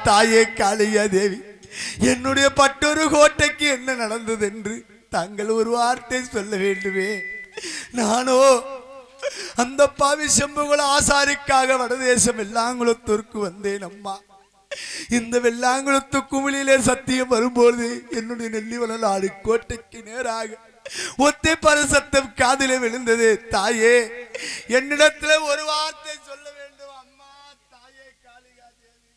தாயே காளியா தேவி, என்னுடைய பட்டொரு கோட்டைக்கு என்ன நடந்தது என்று தாங்கள் ஒரு வார்த்தை சொல்ல வேண்டுமே. நானோ அந்த பாவி செம்புகுல ஆசாரிக்காக வடதேசம் வெள்ளாங்குளத்தூருக்கு வந்தேன் அம்மா. இந்த வெள்ளாங்குளத்து குமிழிலே சத்தியம் வரும்போது என்னுடைய நெல்லிவளநாடு கோட்டைக்கு நேராக ஒத்தை பரசத்தம் காதிலே விழுந்தது. தாயே, என்னிடத்துல ஒரு வார்த்தை சொல்ல வேண்டும் அம்மா. தாயே காளிகா தேவி,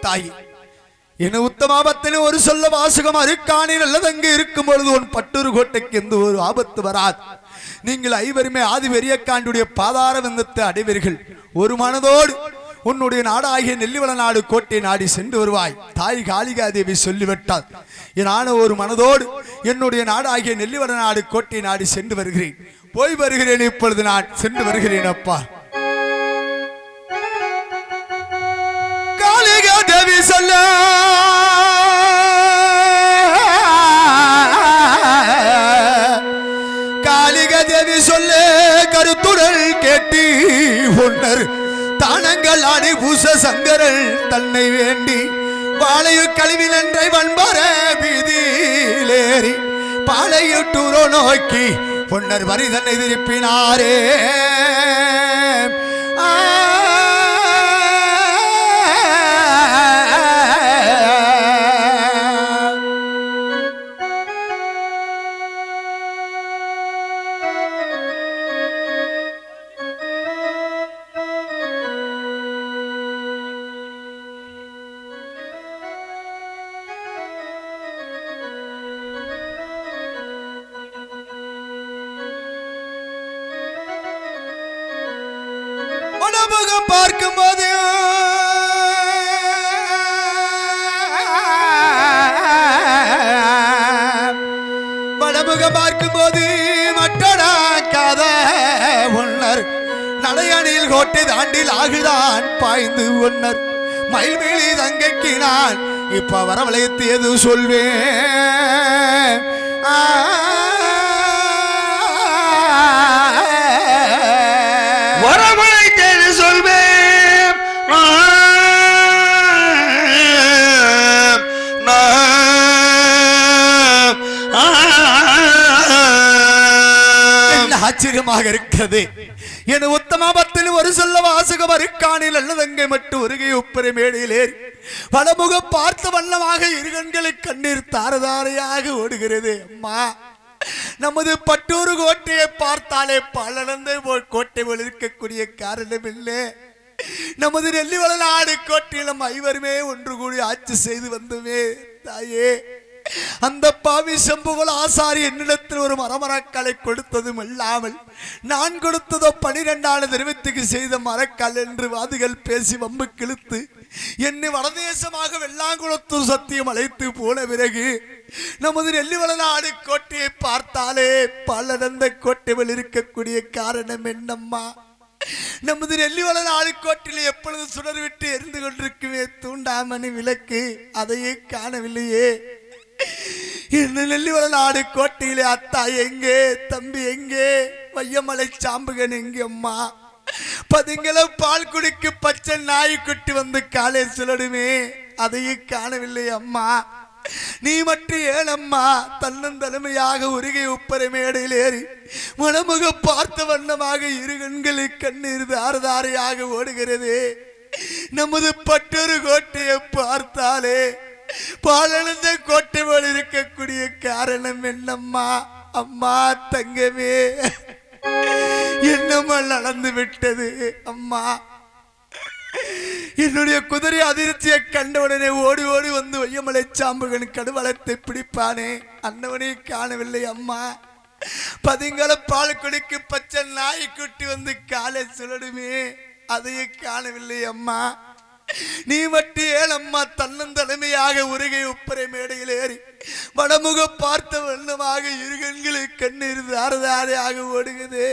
தாய், என உத்தமாபத்தில் ஒரு சொல்ல வாசகம் அருக்காணி நல்லதங்கு இருக்கும் பொழுது உன் பட்டூர் கோட்டைக்கு எந்த ஒரு ஆபத்து வராது. நீங்கள் ஐவருமே ஆதி பெரியக்காண்டுடைய பாதார விந்தத்தை அடைவீர்கள். ஒரு மனதோடு உன்னுடைய நாடாகிய நெல்லிவளநாடு கோட்டை நாடி சென்று வருவாய். தாய் காளிகாதேவி சொல்லிவிட்டாள். நானும் ஒரு மனதோடு என்னுடைய நாடாகிய நெல்லிவளநாடு கோட்டை நாடி சென்று வருகிறேன். போய் வருகிறேன். இப்பொழுது நான் சென்று வருகிறேன் அப்பா. தேவி சொல்ல காளிகா தேவி சொல்ல கருத்துடல் கேட்டி உன்னர் தானங்கள் ஆடி பூச சங்கரல் தன்னை வேண்டி வாழையு கழிவி நன்றை வன்பர வீதியிலேறி பாளையுட்டூரோ நோக்கி பொன்னர் வரி தன்னை திருப்பினாரே. பார்க்கும்போது வடமுகம் பார்க்கும்போது மட்டடாக்காத உன்னர் நடையணியில் கோட்டை தாண்டில் ஆகுதான் பாய்ந்து உன்னர் மயில்வேலி தங்கைக்கு நான் இப்ப வரவழைத்து எது சொல்வேன். ஆச்சரியமாக இருக்கிறது. என உத்தமாபத்தில் ஒரு சொல்ல வாசகம் அருக்காணில் அல்லதங்கை மட்டும் ஒருகை உப்பரை மேடையில் ஏறி பலமுக பார்த்த வண்ணமாக இருகண்களை கண்ணீர் தாரதாரையாக ஓடுகிறது. அம்மா, நமது பட்டூர் கோட்டையை பார்த்தாலே பலனந்த கோட்டை போல் இருக்கக்கூடிய காரணம் இல்லை. நமது நெல்லிவளநாடு கோட்டையிலும் ஐவருமே ஒன்று கூடி ஆட்சி செய்து வந்தோமே. தாயே, அந்த பாவி செம்புகள் ஆசாரி என்னிடத்தில் ஒரு மரமரக்கலை கொடுத்ததும் இல்லாமல் நான் கொடுத்ததோ 12 தெரிவத்துக்கு செய்த மரக்கல் என்று வாதிகள் பேசி வம்பு கிழித்து என்னை வடதேசமாக வெள்ளாங்குளத்தூர் சத்தியம் அழைத்து போன பிறகு நமது நெல்லிவளநாடு கோட்டையை பார்த்தாலே பலனந்த கோட்டையில் இருக்கக்கூடிய காரணம் என்னம்மா? நமது நெல்லிவளநாடு கோட்டையில் எப்பொழுது சுடர் விட்டு எரிந்து கொண்டிருக்குமே தூண்டாமணி விளக்கு, அதையே காணவில்லையே. இந்த நெல்லிவளநாடு கோட்டையிலே அத்தா எங்கே, தம்பி எங்கே, வையமலை சாம்புகன் எங்கே? அம்மா, பதிங்கள பால் குடிக்கு பச்சை நாய்க்குட்டி வந்து காலை சுழடுமே, அதையும் காணவில்லை. அம்மா, நீ மட்டும் ஏனம்மா தன்னந்தலைமையாக உருகை உப்பரை மேடையில் ஏறி மனமுக பார்த்த வண்ணமாக இரு கண்களில் கண்ணீர் தாரதாரையாக ஓடுகிறது. நமது பட்டொரு கோட்டையை பார்த்தாலே பாலனந்த கோட்டை போல் இருக்கக்கூடிய காரணம் என்னம்மா? அம்மா தங்கமே, என்னம்மா நடந்து விட்டது? அம்மா, என்னுடைய குதிரை அதிர்ச்சியை கண்டவுடனே ஓடி ஓடி வந்து வையமலை சாம்புகன் கடுவளத்தை பிடிப்பானே, அன்னவனை காணவில்லை. அம்மா, பதிங்கள பால் குடிக்கு பச்சை நாய்க்குட்டி வந்து காலை சுழடுமே, அதையும் காணவில்லை. அம்மா, நீ மட்டும் ஏழம்மா தன்னந்தலைமையாக உருகை உப்பரை மேடையில் ஏறி வடமுக பார்த்த வண்ணமாக இருகண்களை கண்ணீர் தாரதாரையாக ஓடுகிறது.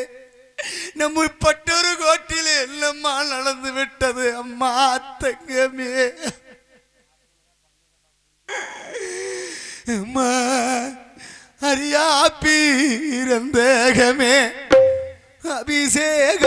நம்ம பட்டொரு கோட்டில் என்னம்மா நடந்து விட்டது அம்மா தங்கமே அம்மா அரியா பீரந்தகமே அபிஷேக